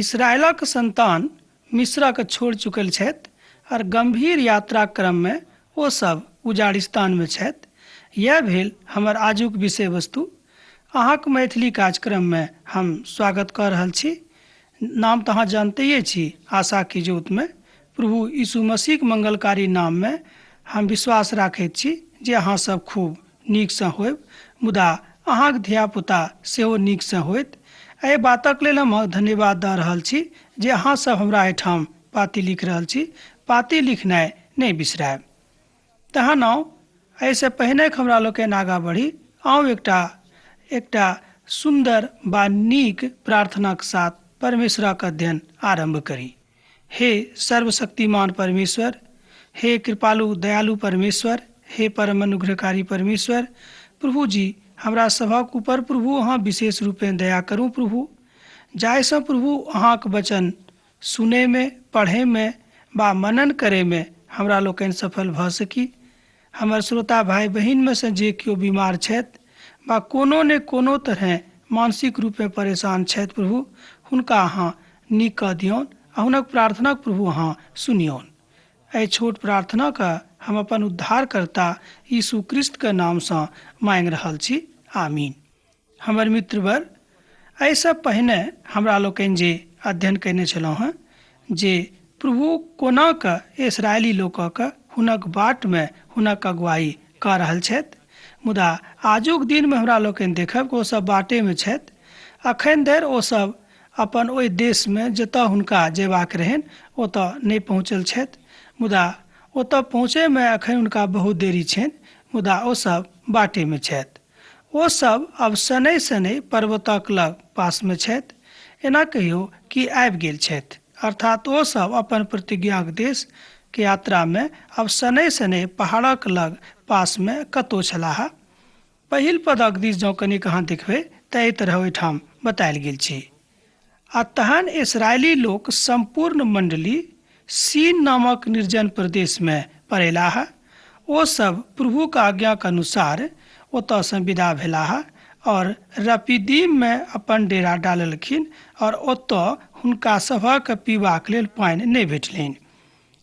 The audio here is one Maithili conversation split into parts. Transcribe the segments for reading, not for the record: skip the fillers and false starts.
इसराइलक संतान मिस्रक छोड़ चुकल छथि और गंभीर यात्रा क्रम में ओ सब उजाड़िस्तान में छथि। यह भेल हमर आजुक विषय वस्तु। अहाँक मैथिली कार्यक्रम में हम स्वागत कर रहल छी। नाम तो अहाँ जानते छी, आशा की जोत में प्रभु यीशु मसीह मंगलकारी नाम में हम विश्वास राखैत छी जे अहाँ सब खूब नीक से होब, मुदा अहाँक धियापुता सेहो नीक से होइत। एहि बातक लेल हम धन्यवाद दऽ रहल छी जे अहाँ सब हमरा एहिठाम पाती लिख रहल छी। पाती लिखनाइ नहि बिसरायब। तहन आउ एहिसँ पहिने हमरा लोकनि आगाँ बढ़ी, आउ एकटा सुन्दर बा नीक प्रार्थनाक साथ परमेश्वरक अध्ययन आरंभ करी। हे सर्वशक्तिमान परमेश्वर, हे कृपालु दयालु परमेश्वर, हे परम अनुग्रहकारी परमेश्वर, प्रभु जी हमरा सभक ऊपर प्रभु अहाँ विशेष रूपें दया करू। प्रभु जाहिसँ प्रभु अहाँक वचन सुने में, पढ़े में बा मनन करे में हमरा लोकनि सफल भऽ सकी। हमर श्रोता भाई बहिन में से जे केओ बीमार छथि बा कोनो ने कोनो तरह मानसिक रूप में परेशान छथि, प्रभु हुनका अहाँ नीक कऽ दियौन आ हुनक प्रार्थनाक प्रभु अहाँ सुनियौन। एहि छोट प्रार्थना का हम अपन उद्धारकर्ता यीशु क्रिस्त के नाम से मांग रहल छी, आमीन। हमर मित्रवर, एहिसँ पहिने हमरा लोकनि जे अध्ययन कयने छलहुँ हेँ जे प्रभु कोना कऽ इस्राएली लोकक हुनक बाट में हुनक अगुवाई कऽ रहल छथि, मुदा आजुक दिन में हमरा लोकनि देखब कि ओसभ बाटे में छथि। अखन धरि ओसभ अपन ओहि देश में जतऽ हुनका जेबाक रहनि ओतऽ नहि पहुँचल छथि, मुदा ओतऽ पहुँचे में अखन हुनका बहुत देरी छनि, मुदा ओसभ बाटे में छथि। ओ सब अब शनै शनै पर्वतक लग पास में छथि। एना कहियो कि आबि गेल छथि, अर्थात ओ सब अपन प्रतिज्ञाक देश के यात्रा में अब शनै शनै पहाड़क लग पास में कतौ छलाह। पहिल पदक दिस जँ कनिक अहाँ देखबै तऽ एहि तरह ओहिठाम बतायल गेल छै। आ तहन इस्राएली लोक संपूर्ण मंडली सीन नामक निर्जन प्रदेश में पड़ेलाह। ओ सब प्रभु के आज्ञा के अनुसार ओतऽ से विदा भेलाह और रपीदीम में अपन डेरा डाललखिन और ओतऽ हुनका सभक पीबाक लेल पानि नहि भेटलनि।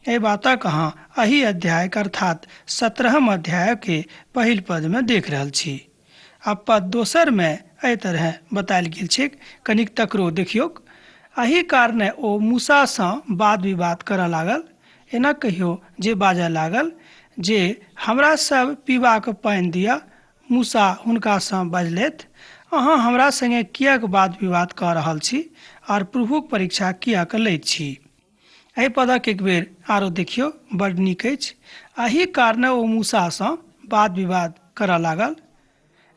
एहि बातक अहाँ एहि अध्याय अर्थात 17 अध्याय के पहिल पद में देख रहल छी। आ पद दोसर में एहि तरह बतायल गेल छै, कनिक तकरो देखियौ। एहि कारणे ओ मूसा सँ वाद विवाद करऽ लागल। एना कहियो जे बाजऽ लागल जे हमरा सब पीबाक पानि दिअ। मूसा हुनका सँ बजलथि, अहाँ हमरा संगे किएक वाद विवाद कऽ रहल छी और प्रभुक परीक्षा किएक लैत छी। एहि पदक एक बेर आरो देखियौ, बड नीक अछि। एहि कारणे ओ मूसा सँ वाद विवाद करऽ लागल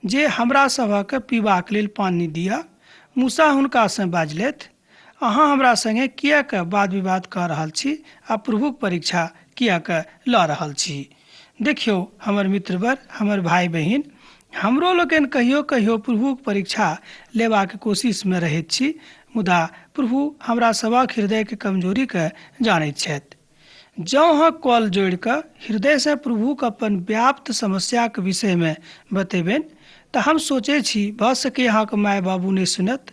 जे हमरा सभक पीबाक लेल पानि दिअ। मूसा हुनका सँ बाजलथि, अहाँ हमरा संगे किएक वाद विवाद कऽ रहल छी आ प्रभुक परीक्षा किएक लऽ रहल छी। देखियौ हमर मित्रवर, हमर भाई बहिन, हमरो लोकनि कहियो कहियो प्रभुक परीक्षा लेबाक कोशिश में रहैत छी, मुदा प्रभु हमरा सभक हृदय के कमजोरी के जानैत छथि। जँ अहाँ कॉल जोड़ि कऽ हृदय से प्रभुक अपन व्याप्त समस्या के विषय में बतेबनि तऽ हम सोचै छी भऽ सकै अहाँके माय बाबू नहि सुनत,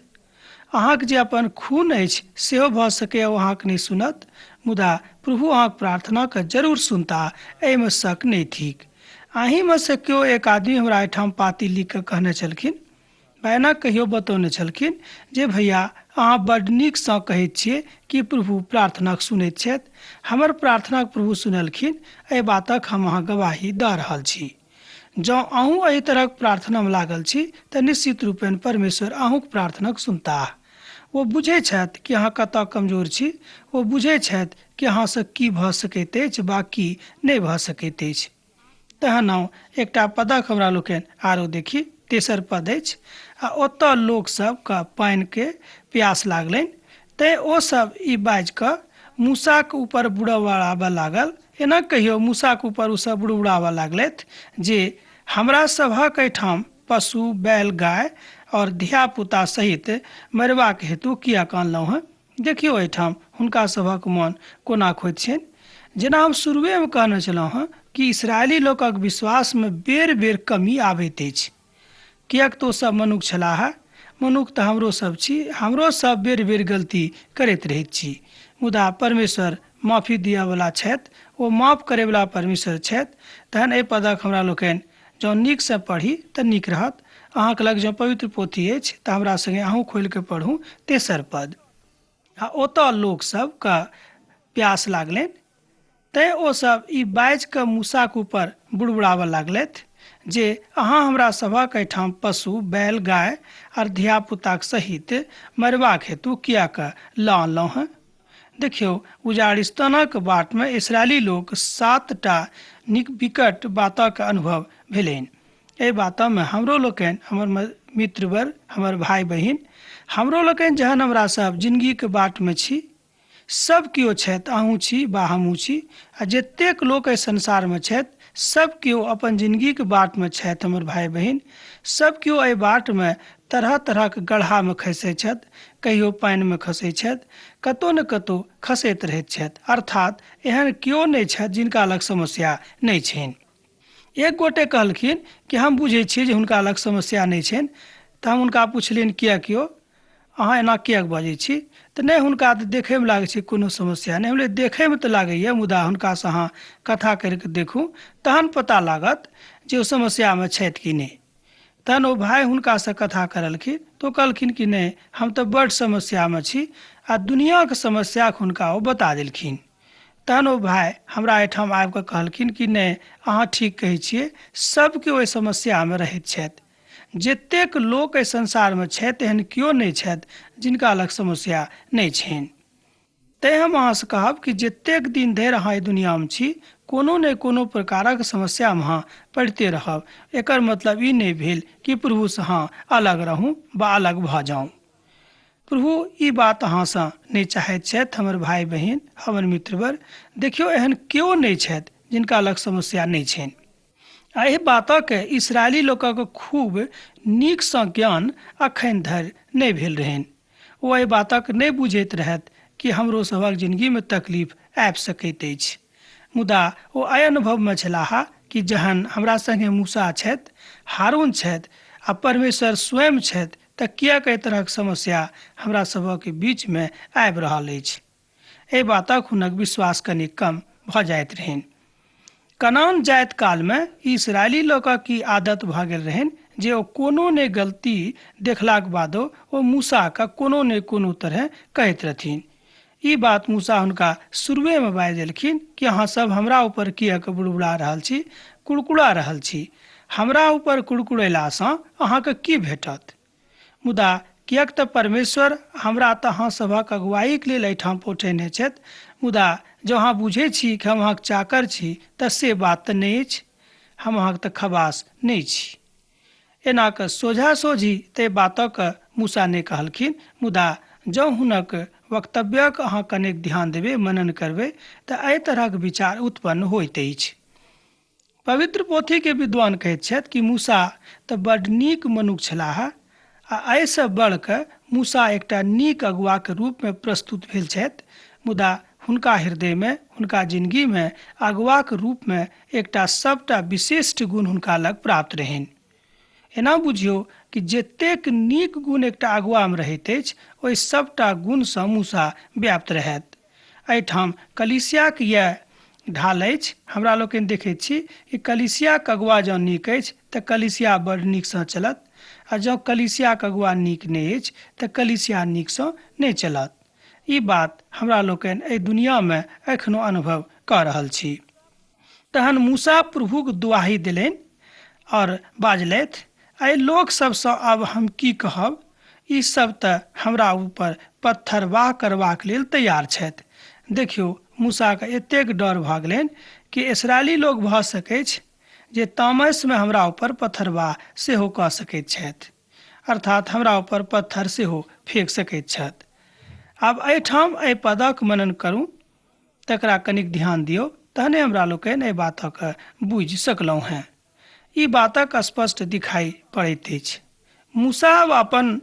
अहाँके जे अपन खून अछि सेहो भऽ सकै ओ अहाँके नहि सुनत, मुदा प्रभु अहाँके प्रार्थना के जरूर सुनता, एहिमे शक नहि थिक। अहीं में से केओ एक आदमी हमरा एहिठाम पाती लिख कऽ कहने छलखिन, एना कहियो बतौने छलखिन जे भैया अहाँ बड्ड नीक सँ कहैत छियै कि प्रभु प्रार्थनाक सुनैत छथि। हमर प्रार्थनाक प्रभु सुनलखिन, एहि बातक हम अहाँ गवाही दऽ रहल छी। जँ अहूँ एहि तरहक प्रार्थना में लागल छी तऽ निश्चित रूपेण परमेश्वर अहूँक प्रार्थनाक सुनताह। ओ बुझै छथि कि अहाँ कतऽ कमजोर छी, ओ बुझै छथि कि अहाँसँ की भऽ सकैत अछि वा की नहि भऽ सकैत अछि। तहन आउ एकटा पदक हमरा लोकनि आरो देखी, तेसर पद अछि। आ ओतऽ लोक सब के पानि के प्यास लागलनि, तैं ओ सब ई बाजि कऽ मूसा के ऊपर बुड़बड़ाबऽ लागल। एना कहियो मूसा के ऊपर ओ सब बुड़बुड़ाबऽ लागलथि जे हमरा सभक एहिठाम पशु बैल गाय और धिया पुता सहित मरबाक हेतु किएक आनलहुँ हेँ। देखियौ एहिठाम हुनका सभक मन कोना खोइत छनि। जेना हम शुरुए में कहने छलहुँ हेँ कि इसराइली लोकक विश्वास में बेर बेर कमी आबैत अछि, किएक तो सब मनुख छलाह मनुख तऽ हमरो सब छी, हमरो सब बेर बेर गलती करैत रहैत छी, मुदा परमेश्वर माफी दिअवला छथि, ओ माफ करैवला परमेश्वर छथि। तहन एहि पदक हमरा लोकनि जँ नीकसँ पढ़ी तऽ नीक रहत। अहाँके लग जँ पवित्र पोथी अछि तऽ हमरा सङ्गे अहूँ खोलि कऽ पढ़ू 3 पद। आ ओतऽ लोकसभके प्यास लागलनि, तैँ ओसभ ई बाजि कऽ मूसाक ऊपर बुड़बुड़ाबऽ लागलथि जे अहाँ हमरा सभक एहिठाम पशु बैल गाय आर धियापुताक सहित मरबाक हेतु किएक लऽ अनलहुँ हेँ। देखियौ, उजाड़िस्तानक बाटमे इसराइली लोक 7टा नीक विकट बातक अनुभव भेलनि। एहि बातमे हमरो लोकनि, हमर मित्रवर, हमर भाय बहिन, हमरो लोकनि जहन हमरा सब जिन्दगीके बाटमे छी, सब केओ छथि, अहूँ छी बा हमहूँ छी, आ जतेक लोक एहि संसारमे छथि सब केओ अपन जिन्दगीके बाटमे छथि। हमर भाय बहिन, सब केओ एहि बाटमे तरह तरहक गड्ढामे खसैत छथि, कहियो पानिमे खसैत छथि, कतहु ने कतहु खसैत रहैत छथि। अर्थात एहन केओ नहि छथि जिनका लग समस्या नहि छनि। एक गोटे कहलखिन कि हम बुझैत छियै जे हुनका लग समस्या नहि छनि। तऽ हम हुनका पुछलियनि, किएक यौ, अहाँ एना किएक बजैत छी? तऽ नहि, हुनका तऽ देखैमे लागै छै कोनो समस्या नहि। हमले देखैमे तऽ लागैए, मुदा हुनकासँ अहाँ कथा करिके देखू, तहन पता लागत जे ओ समस्यामे छथि कि नहि। तहन ओ भाय हुनकासँ कथा करलखिन तऽ ओ कहलखिन कि नहि, हम तऽ बड्ड समस्यामे छी, आ दुनियाके समस्याके हुनका ओ बता देलखिन। तहन ओ भाय हमरा एहिठाम आबि कऽ कहलखिन कि नहि, अहाँ ठीक कहै छियै, सभके ओहि समस्यामे रहैत छथि। जतेक लोक एहि संसारमे छथि एहन केओ नहि छथि जिनका लग समस्या नहि छनि। तैँ हम अहाँसँ कहब कि जतेक दिन धरि अहाँ एहि दुनियामे छी, कोनो ने कोनो प्रकारक समस्यामे अहाँ पड़िते रहब। एकर मतलब ई नहि भेल कि प्रभुसँ अहाँ अलग रहू वा अलग भऽ जाउ। प्रभु ई बात अहाँसँ नहि चाहैत छथि। हमर भाय बहिन, हमर मित्रवर, देखियौ, एहन केओ नहि छथि जिनका लग समस्या नहि छनि। आ एहि बातक इसराइली लोकक खूब नीकसँ ज्ञान अखन धरि नहि भेल रहनि। ओ एहि बातक नहि बुझैत रहथि कि हमरो सभक जिन्दगीमे तकलीफ आबि सकैत अछि। मुदा ओ एहि अनुभवमे छलाह कि जहन हमरा सङ्गे मूसा छथि, हारून छथि आ परमेश्वर स्वयं छथि, तऽ किएक एहि तरहक समस्या हमरा सभक बीचमे आबि रहल अछि। एहि बातक हुनक विश्वास कनि कम भऽ जाइत रहनि। कनान जाइत कालमे इसराइली लोकक की आदत भऽ गेल रहनि जे ओ कोनो ने गलती देखलाक बादो ओ मूसाके कोनो ने कोनो तरह कहैत रहथिन। ई बात मूसा हुनका शुरुएमे बाजि देलखिन कि अहाँ सब हमरा ऊपर किएक बुड़बुड़ा रहल छी, कुड़कुड़ा रहल छी। हमरा ऊपर कुड़कुड़ेलासँ अहाँके की भेटत? मुदा किएक तऽ परमेश्वर हमरा तऽ अहाँ सभक अगुवाईके लेल एहिठाम पठेने छथि। मुदा जँ अहाँ बुझैत छी कि हम अहाँके चाकर छी तऽ से बात तऽ नहि अछि, हम अहाँके तऽ खबास नहि छी। एना कऽ सोझा सोझी ताहि बातक मूसा नहि कहलखिन, मुदा जँ हुनक वक्तव्यक अहाँ कनेक ध्यान देबै, मनन करबै, तऽ एहि तरहक विचार उत्पन्न होइत अछि। पवित्र पोथीके विद्वान कहैत छथि कि मूसा तऽ बड्ड नीक मनुख छलाह, आ एहिसँ बढ़िकऽ मूसा एकटा नीक अगुआके रूपमे प्रस्तुत भेल छथि। मुदा हुनका हृदयमे, हुनका जिन्दगीमे अगुआक रूपमे एकटा सबटा विशिष्ट गुण हुनका लग प्राप्त रहनि। एना बुझियौ कि जतेक नीक गुण एकटा अगुआमे रहैत अछि, ओहि सबटा गुणसँ मूसा व्याप्त रहथि। एहिठाम कलीसियाके यह ढाल अछि। हमरा लोकनि देखैत छी कि कलीसियाके अगुआ जँ नीक अछि तऽ कलीसिया बड़ नीकसँ चलत, आ जँ कलीसियाके अगुआ नीक नहि अछि तऽ कलीसिया नीकसँ नहि चलत। ई बात हमरा लोकनि एहि दुनियामे एखनो अनुभव कऽ रहल छी। तहन मूसा प्रभुक दुआही देलनि और बाजलथि, एहि लोक सबसँ आब हम की कहब? ई सब तऽ हमरा ऊपर पत्थरवाह करबाक लेल तैयार छथि। देखियौ, मूसाके एतेक डर भऽ गेलनि कि इसराइली लोक भऽ सकैत छै जे तामसमे हमरा ऊपर पत्थरवाह सेहो कऽ सकैत छथि, अर्थात हमरा ऊपर पत्थर सेहो फेंक सकैत छथि। आब एहिठाम एहि पदक मनन करू, तकरा कनिक ध्यान दियौ, तहने हमरा लोकनि एहि बातक बुझि सकलहुँ हेँ। ई बातक स्पष्ट दिखाई पड़ैत अछि। मूसा अपन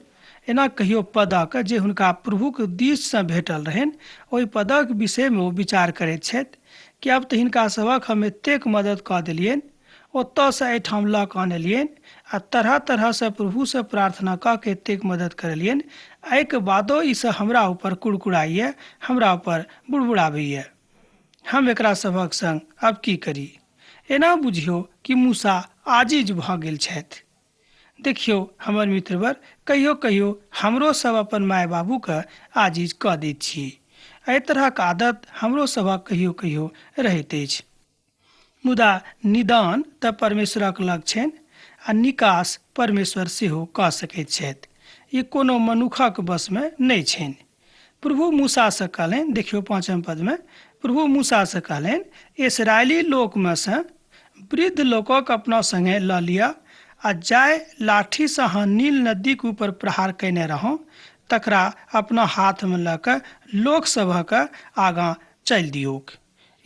एना कहियो पदक जे हुनका प्रभुक दिससँ भेटल रहनि, ओहि पदक विषयमे ओ विचार करैत छथि कि आब तऽ हिनका सभक हम एतेक मदद कऽ देलियनि, ओतयसँ एहिठाम लऽ कऽ अनलियनि, आ आ तरह तरह से प्रभु से प्रार्थना क के एतेक मदद करलियन। एहिके बादो ई सब हमरा ऊपर कुड़कुड़ाइए, हमरा ऊपर बुड़बुड़ाबैए। हम एकरा सभक संग अब की करी? एना बुझियो कि मूसा आजिज भ गेल छथि। देखियो हमर मित्रवर, कहियो कहियो हमरो सब अपन माय बाबूके आजिज कऽ दैत छी। एहि तरहक आदत हमरो सभक कहियो कहियो रहैत अछि। मुदा निदान तऽ परमेश्वरक लग छनि आ निकास परमेश्वर सेहो कऽ सकैत छथि। ई कोनो मनुखक बसमे नहि छनि। प्रभु मूसा से कहलनि, देखियो 5वें पद में, प्रभु मूसा से कहलनि, इसराइली लोक में से वृद्ध लोकक अपना संगे लऽ लिअ आ जाय लाठी से अहाँ नील नदी के ऊपर प्रहार कैने रहौ तकरा अपना हाथ में लऽ कऽ लोक सभक आगाँ चलि दियौक।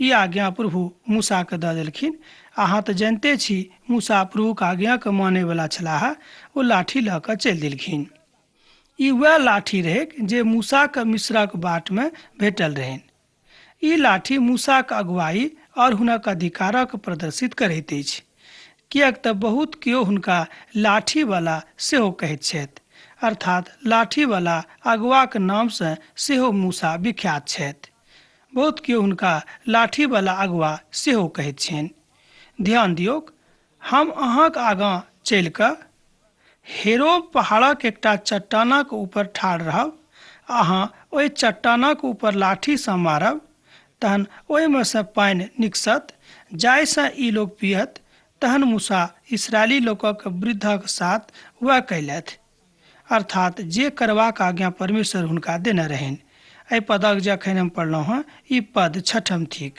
ई आज्ञा प्रभु मूसा के दऽ देलखिन। अहाँ तऽ जानिते छी मूसा प्रभुके आज्ञाके माने वाला छलाह। ओ लाठी लऽ कऽ चलि देलखिन। ई वएह लाठी रहै जे मूसाके मिस्रक बाट में भेटल रहनि। ई लाठी मूसाक अगुवाई और हुनक अधिकारक प्रदर्शित करैत अछि। किएक तऽ बहुत केओ हुनका लाठीवाला सेहो कहैत छथि, अर्थात लाठीवाला अगुवाक नामसँ सेहो मूसा विख्यात छथि। बहुत केओ हुनका लाठीवाला अगुवा सेहो कहैत छनि। ध्यान दियौक, हम अहाँक आगाँ चलि कऽ हेरोब पहाड़क एकटा चट्टानक ऊपर ठाढ़ रहब। अहाँ ओहि चट्टानक ऊपर लाठीसँ मारब, तहन ओहिमे सँ पानि निकसत जाहिसँ ई लोक पियत। तहन मूसा इसराइली लोकक वृद्धक साथ वएह कयलथि, अर्थात जे करबाक आज्ञा परमेश्वर हुनका देने रहनि। एहि पदक जखन हम पढ़लहुँ हँ, ई पद 6ठम थिक।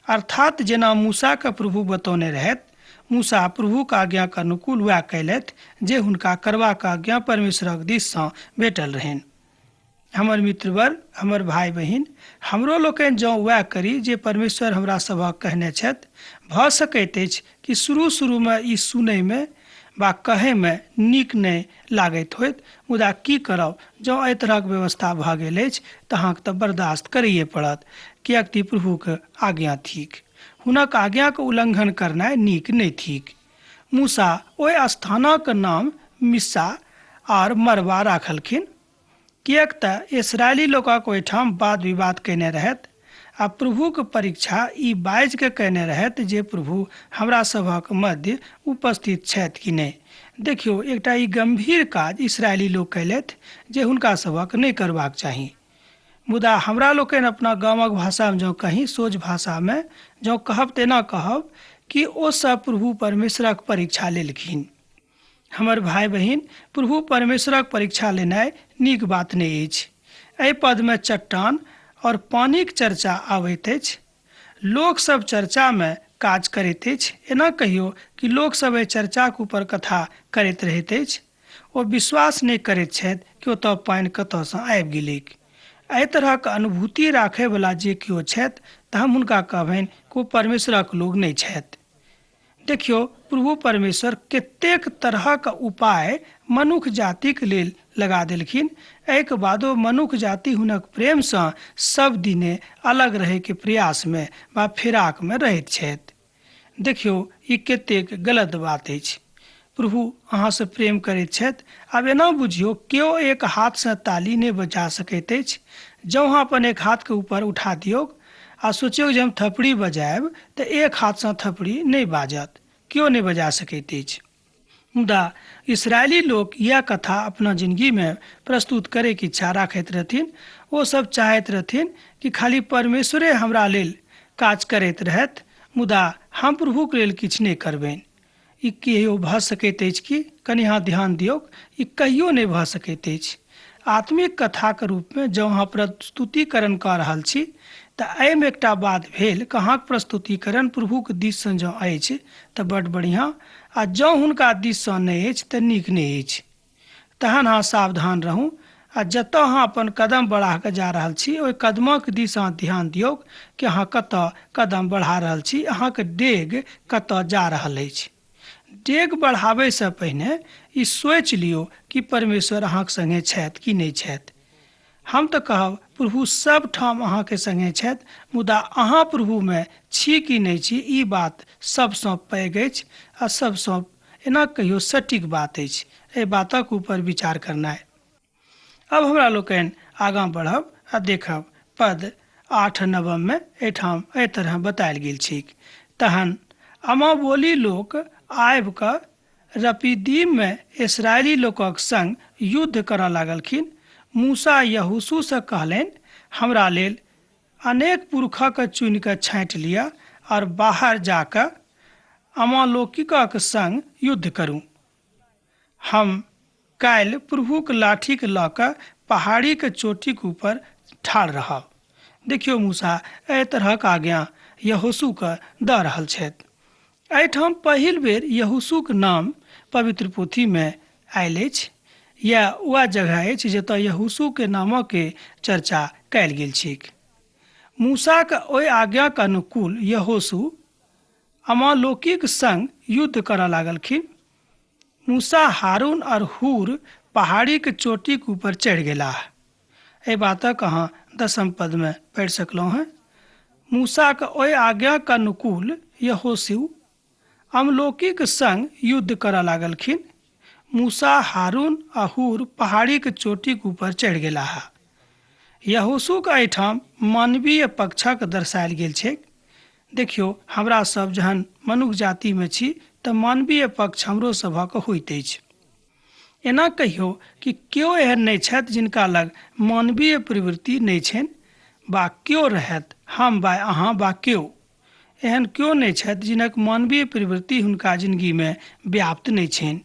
अर्थात जेना मूसाके प्रभु बतौने रहथि, मूसा प्रभुक आज्ञाके अनुकूल वएह कयलथि जे हुनका करबाक आज्ञा परमेश्वरक दिससँ भेटल रहनि। हमर मित्रवर, हमर भाई बहिन, हमरो लोकनि जँ वएह करी जे परमेश्वर हमरा सभक कहने छथि, भऽ सकैत अछि कि शुरू में ई सुनयमे वा कहयमे नीक नहि लागैत होइत, मुदा की करब, जँ एहि तरहक व्यवस्था भऽ गेल अछि तऽ अहाँके तऽ बर्दाश्त करैए पड़त, किएक कि प्रभुके आज्ञा थिक। हुनक आज्ञाके उल्लंघन करनाइ नीक नहि थिक। मूसा ओहि स्थानक नाम मिस्सा और मरवा राखलखिन, किएक तऽ इसराइली लोकक ओहिठाम वाद विवाद कयने रहथि आ प्रभुके परीक्षा ई बाजि कऽ कयने रहथि जे प्रभु हमरा सभक मध्य उपस्थित छथि कि नहि। देखियौ, एकटा ई गंभीर काज इसराइली लोक कयलथि जे हुनका सभक नहि करबाक चाही। मुदा हमरा लोकनि अपना गामक भाषामे जँ कहीं, सोझ भाषामे जँ कहब तेना कहब कि ओ सब प्रभु परमेश्वरक परीक्षा लेलखिन। हमर भाई बहिन, प्रभु परमेश्वरक परीक्षा लेनाइ नीक बात नहि अछि। एहि पदमे चट्टान और पानिक चर्चा आबैत अछि। लोक सब चर्चामे काज करैत अछि। एना कहियो कि लोक सब एहि चर्चाक ऊपर कथा करैत रहैत अछि। ओ विश्वास नहि करैत छथि कि ओतऽ पानि कतऽसँ आबि गेलैक। एहि तरहक अनुभूति राखयवला जे केओ छथि तऽ हम हुनका कहबनि कि ओ परमेश्वरक लोक नहि छथि। देखियौ, प्रभु परमेश्वर कतेक तरहक उपाय मनुख जातिक लेल लगा देलखिन। एहिके बादो मनुख जाति हुनक प्रेमसँ सब दिने अलग रहैके प्रयासमे वा फिराकमे रहैत छथि। देखियौ, ई कतेक गलत बात अछि। प्रभु अहाँसँ प्रेम करैत छथि। आब एना बुझियौ, केओ एक हाथसँ ताली नहि बजा सकैत अछि। जँ अहाँ अपन एक हाथके ऊपर उठा दियौ आ सोचियौ जे हम थपड़ी बजायब तऽ एक हाथसँ थपड़ी नहि बाजत, केओ नहि बजा सकैत अछि। मुदा इसराइली लोक यह कथा अपना जिंदगीमे प्रस्तुत करैके इच्छा राखैत रहथिन। ओ सब चाहैत रहथिन कि खाली परमेश्वरे हमरा लेल काज करैत रहथि, मुदा हम प्रभुके लेल किछु नहि करबनि। ई कहियो भऽ सकैत अछि कि? कनि अहाँ ध्यान दियौ, ई कहियो नहि भऽ सकैत अछि। आत्मिक कथाके रूपमे जँ अहाँ प्रस्तुतिकरण कऽ रहल छी तऽ एहिमे एकटा बात भेल कि अहाँके प्रस्तुतिकरण प्रभुके दिससँ जँ अछि तऽ बड्ड बढ़िआँ, आ जँ हुनका दिससँ नहि अछि तऽ नीक नहि अछि। तहन अहाँ सावधान रहू आ जतऽ अहाँ अपन कदम बढ़ा कऽ जा रहल छी ओहि कदमक दिस अहाँ ध्यान दियौ कि अहाँ कतऽ कदम बढ़ा रहल छी, अहाँके डेग कतऽ जा रहल अछि। डेग बढ़ाबैसँ पहिने ई सोचि लियौ कि परमेश्वर अहाँके सङ्गे छथि कि नहि छथि। हम तऽ कहब प्रभु सब ठाम अहाँके सङ्गे छथि, मुदा अहाँ प्रभुमे छी कि नहि छी, ई बात सबसँ पैघ अछि आ सबसँ एना कहियो सटीक बात अछि। एहि बातक ऊपर विचार करनाइ। अब हमरा लोकनि आगाँ बढ़ब आ देखब पद 8-9 में एहिठाम एहि तरह बतायल गेल छैक। तहन अमाबोली लोक आबि कऽ रपीदीम में इसराइली लोकक संग युद्ध करऽ लागलखिन। मूसा यहोशू से कहलनि, हमरा लेल अनेक पुरखा के चुनि कऽ छाँटि लिअ और बाहर जाकऽ अमालोकिकक संग युद्ध करू। हम काल्हि प्रभुक लाठीके लऽ कऽ पहाड़ी के चोटी के ऊपर ठाढ़ रहब। देखियौ मूसा एहि तरहक आज्ञा यहोशू के दऽ रहल छथि। एहिठाम पहिल बेर यहोशूक नाम पवित्र पोथी में आयल अछि। यह वह जगह अछि जतऽ यहोशू के नामक के चर्चा कयल गेल छैक। मूसा के ओहि आज्ञा के अनुकूल यहोशू अमालोकिक संग युद्ध करऽ लागलखिन। मूसा, हारून और हूर पहाड़ी के चोटी के ऊपर चढ़ गेलाह। एहि बातक अहाँ 10 पद में पढ़ि सकलहुँ हैं। मूसा के ओहि आज्ञा के अनुकूल यहोशू अमलोकिक संग युद्ध करऽ लागलखिन। मूसा, हारून आ हूर पहाड़ी के चोटी के ऊपर चढ़ गेलाह। यहोशू के एहिठाम मानवीय पक्षक दर्शायल गेल छैक। देखियौ, हमरा सब जहन मनुष्य जाति में छी तऽ मानवीय पक्ष हमरो सभक होइत अछि। एना कहियो कि केओ एहन नहि छथि जिनका लग मानवीय प्रवृत्ति नहि छनि, बा केओ रहत हम बा अहाँ बा केओ एहन केओ नहि छथि जिनक मानवीय प्रवृत्ति हुनका जिंदगी में व्याप्त नहि छनि।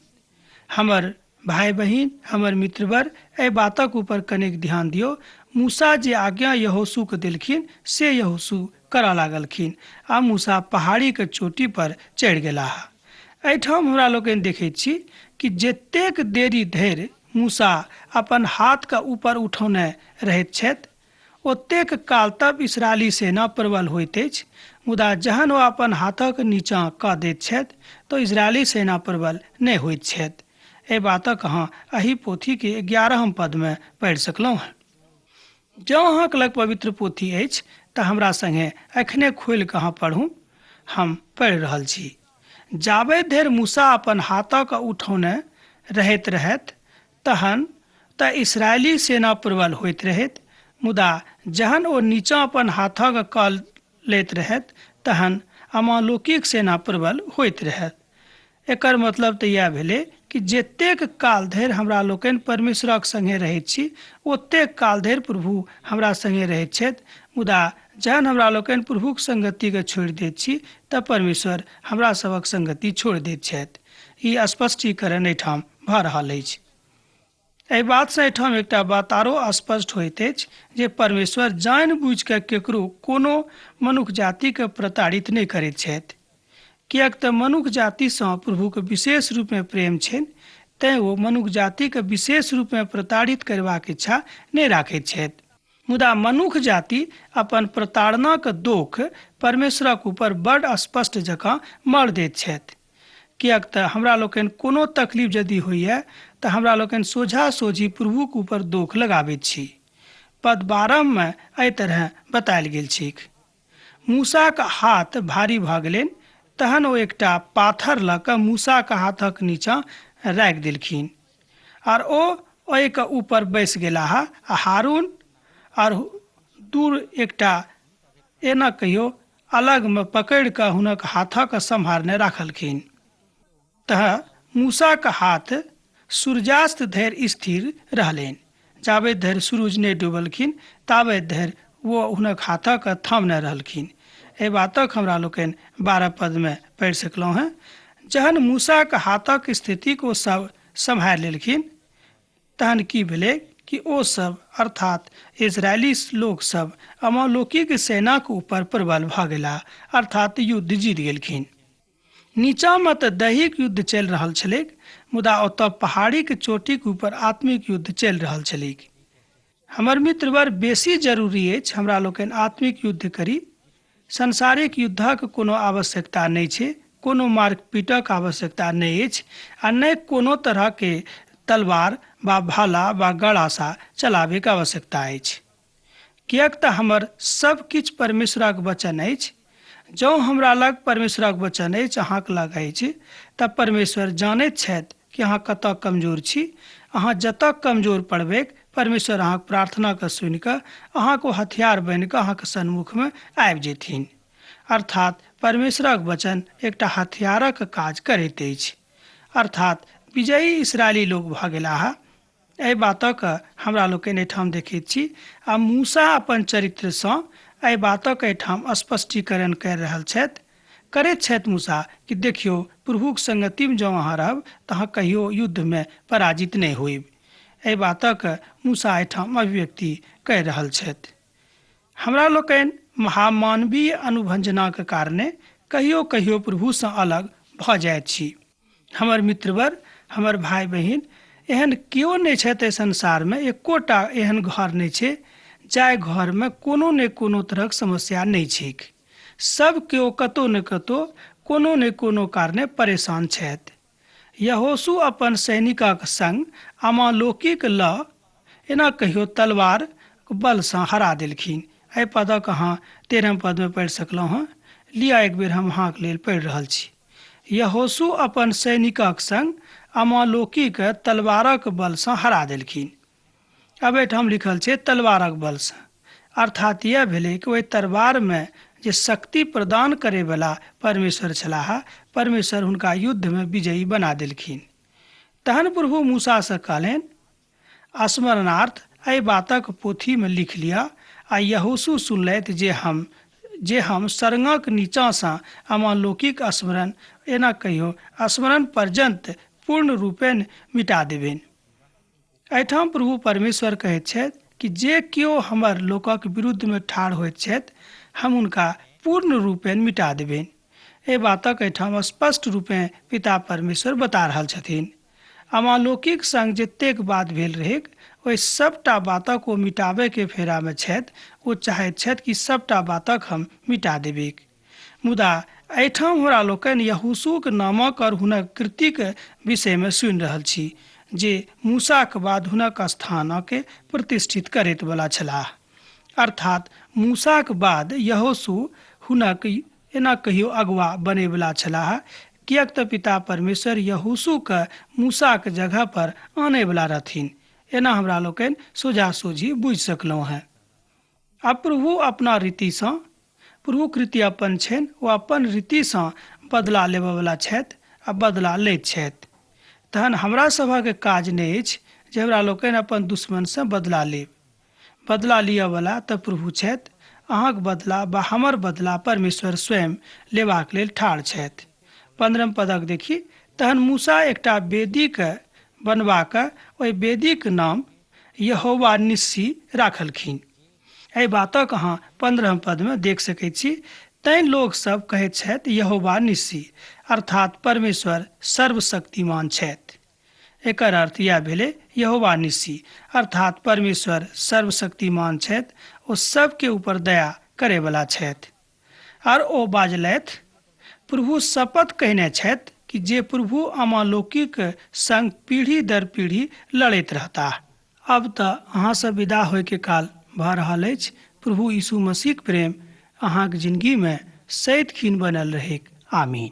हमर भाई बहिन, हमर मित्रवर, एहि बातक ऊपर कनेक ध्यान दियौ। मूसा जे आज्ञा यहोशू के देलखिन से यहोशू करऽ लागलखिन आ मूसा पहाड़ी के चोटी पर चढ़ि गेलाह। एहिठाम हमरा लोकनि देखैत छी कि जतेक देरी धरि मूसा अपन हाथ के ऊपर उठौने रहैत छथि, ओतेक काल तक इस्राएली सेना प्रबल होइत अछि। मुदा जहन ओ अपन हाथक नीचाँ कऽ दैत छथि तऽ इस्राएली सेना प्रबल नहि होइत छथि। एहि बातक अहाँ एही पोथी के 11 पद में पढ़ि सकलहुँ हैं। जँ अहाँके लग पवित्र पोथी अछि तऽ हमरा संगे एखने खोलि कऽ अहाँ पढ़ू। हम पढ़ि रहल छी। जाबे धरि मूसा अपन हाथक उठौने रहैत तहन तऽ इस्राएली सेना प्रबल होइत रहैत। मुदा जहन ओ नीचाँ अपन हाथक कऽ लैत रहैत तहन अमालोकिक सेना प्रबल होइत रहैत। एकर मतलब तऽ यह भेलै कि जतेक काल धरि हमरा लोकनि परमेश्वरक संगे रहैत छी ओतेक काल धरि प्रभु हमरा संगे रहैत छथि। मुदा जहन हमरा लोकनि प्रभुक संगति के छोड़ि दैत छी तऽ परमेश्वर हमरा सभक संगति छोड़ि दैत छथि। ई स्पष्टीकरण एहिठाम भऽ रहल अछि। एहि बात से एहिठाम एकटा बात आरो स्पष्ट होइत अछि जे परमेश्वर जानबूझ कऽ केकरो कोनो मनुष्य जाति के प्रताड़ित नहि करैत छथि। किएक तऽ मनुष्य जाति सँ प्रभु के विशेष रूप में प्रेम छनि, तैं ओ मनुष्य जाति के विशेष रूप में प्रताड़ित करबाक इच्छा नहि राखैत छथि। मुदा मनुष्य जाति अपन प्रताड़ना के दोष परमेश्वरक ऊपर बड़ स्पष्ट जकाँ मर दैत छथि। किएक तऽ हमरा लोकनि कोनो तकलीफ यदि होइए तऽ हमरा लोकनि सोझा सोझी प्रभुक ऊपर दोष लगाबैत छी। पद 12 में एहि तरह बतायल गेल छैक। मूसा के हाथ भारी भऽ गेलनि, तहन ओ एकटा पाथर लऽ कऽ मूसा के हाथक नीचाँ राखि देलखिन और ओ ओहि के ऊपर बैस गेलाह आ हारून और दूर एकटा एना कहियो अलग में पकड़ि कऽ हुनक हाथक सम्हारने राखलखिन। तह मूसा के हाथ सूर्यास्त धरि स्थिर रहलनि। जाबे धरि सूरज नहि डूबलखिन ताबे धरि वो हुनक हाथक थामने रहलखिन। एहि बातक हमरा लोकनि 12 पद में पढ़ि सकलहुँ हैं। जहन मूसा के हाथक स्थिति को सब सम्हारि लेलखिन तहन की भेलै कि ओ सब अर्थात इजरायली लोग सब अमालोकिक सेना के ऊपर प्रबल भऽ गेला, अर्थात युद्ध जीत गेलखिन। नीचा में तऽ दैहिक युद्ध चलि रहल छलैक, मुदा ओतऽ पहाड़ी के चोटी के ऊपर आत्मिक युद्ध चलि रहल छलैक। हमर मित्र बड़ बेसी जरूरी अछि हमरा लोकनि आत्मिक युद्ध करी। संसारिक युद्धक कोनो आवश्यकता नहि छै, कोनो मारपीटक आवश्यकता नहि अछि आ नहि कोनो तरह के तलवार वा भाला वा गड़ासा चलाबे के आवश्यकता अछि। किएक तऽ हमर सब किछु परमेश्वरक वचन अछि जँ हमरा लग परमेश्वरक वचन अछि, अहाँक लग अछि, तब परमेश्वर जानैत छथि कि अहाँ कतऽ कमजोर छी। अहाँ जतऽ कमजोर पड़बै, परमेश्वर अहाँक प्रार्थनाके सुनि कऽ अहाँके हथियार बनि कऽ अहाँके सन्मुखमे आबि जेथिन। अर्थात परमेश्वरक वचन एकटा हथियारक काज करैत अछि, अर्थात विजयी इस्राएली लोग भऽ गेलाह। एहि बातक हमरा लोकनि एहिठाम देखैत छी। आ मूसा अपन चरित्रसँ एहि बातक एहिठाम स्पष्टीकरण कर रहल छथि, करैत छथि मूसा कि देखियौ, प्रभुक संगतिमे जँ अहाँ रहब तऽ अहाँ कहियो युद्धमे पराजित नहि होइब। एहि बातक मूसा एहिठाम अभिव्यक्ति कहि रहल छथि। हमरा लोकनि महामानवीय अनुभंजनाक कारणे कहियो कहियो प्रभुसँ अलग भऽ जाइत छी। हमर मित्रवर, हमर भाई बहिन, एहन केओ नहि छथि एहि संसारमे, एकोटा एहन घर नहि छै जाहि घरमे कोनो ने कोनो तरहक समस्या नहि छैक। सब केओ कतौ ने कतौ कोनो ने कोनो कारणे परेशान छथि। यहोशू अपन सैनिकक संग अमालेकीक लऽ एना कहियो तलवार बलसँ हरा देलखिन। एहि पदक अहाँ 13 पदमे पढ़ि सकलहुँ हँ। लिअ एक बेर हम अहाँके लेल पढ़ि रहल छी। यहोशू अपन सैनिकक संग अमालेकीके तलवारक बलसँ हरा देलखिन। अब एहिठाम लिखल छै तलवारक बलसँ, अर्थात यह भेलै कि ओहि तलवारमे जे शक्ति प्रदान करैवला परमेश्वर छलाह, परमेश्वर हुनका युद्धमे विजयी बना देलखिन। तहन प्रभु मूसासँ कहलनि स्मरणार्थ एहि बातक पोथीमे लिख लिअ। आ यहोशू सुनलथि जे हम सरंगक नीचाँसँ अमालेकीक स्मरण एना कहियो स्मरण पर्यंत पूर्ण रूपेण मिटा देबनि। एहिठाम प्रभु परमेश्वर कहैत छथि कि जे केओ हमर लोकक विरुद्धमे ठाढ़ होइत छथि, हम हुनका पूर्ण रूपेण मिटा देबनि। एहि बातक एहिठाम स्पष्ट रूपें पिता परमेश्वर बता रहल छथिन। अमालेकीक संग जतेक बात भेल रहैक, ओहि सबटा बातक ओ मिटाबैके फेरामे छथि। ओ चाहैत छथि कि सबटा बातक हम मिटा देबैक। मुदा एहिठाम हमरा लोकनि यहोशूक नामक और हुनक कृतिक विषयमे सुनि रहल छी, जे मूसाक बाद हुनक स्थानके प्रतिष्ठित करैत वला छलाह। अर्थात मूसाक बाद यहोशू हुनक एना कहियो अगुआ बनैवला छलाह, किएक तऽ पिता परमेश्वर यहोशूके मूसाक जगह पर आनैवला रहथिन। एना हमरा लोकनि सोझा सोझी बुझि सकलहुँ हैं। आब प्रभु अपना रीतिसँ, प्रभु कृति अपन छनि, ओ अपन रीतिसँ बदला लेबयवला छथि आ बदला लैत छथि। तहन हमरा सभक काज नहि अछि जे हमरा लोकनि अपन दुश्मनसँ बदला लेब। बदला लिअवला तऽ प्रभु छथि। अहाँक बदला वा हमर बदला परमेश्वर स्वयं लेबाक लेल ठाढ़ छथि। 15 पदक देखी। तहन मूसा एकटा वेदीके बनवा कऽ ओहि वेदीक नाम यहोवा निस्सी राखलखिन। एहि बातक अहाँ 15 पदमे देख सकैत छी। तैं लोग सब कहैत छथि यहोवा निस्सी, अर्थात परमेश्वर सर्वशक्तिमान छथि। एकर अर्थ यह भेलै यहोवा निस्सी, अर्थात परमेश्वर सर्वशक्तिमान छथि। ओ सबके ऊपर दया करैवला छथि। और ओ बाजलथि, प्रभु शपथ कहने छथि कि जे प्रभु अमालेकीक संग पीढ़ी दर पीढ़ी लड़ैत रहता। अब तऽ अहाँसँ विदा होयके काल भऽ रहल अछि। प्रभु यीशु मसीहक प्रेम अहाँक जिंदगीमे सदिखन बनल रहैक। आमीन।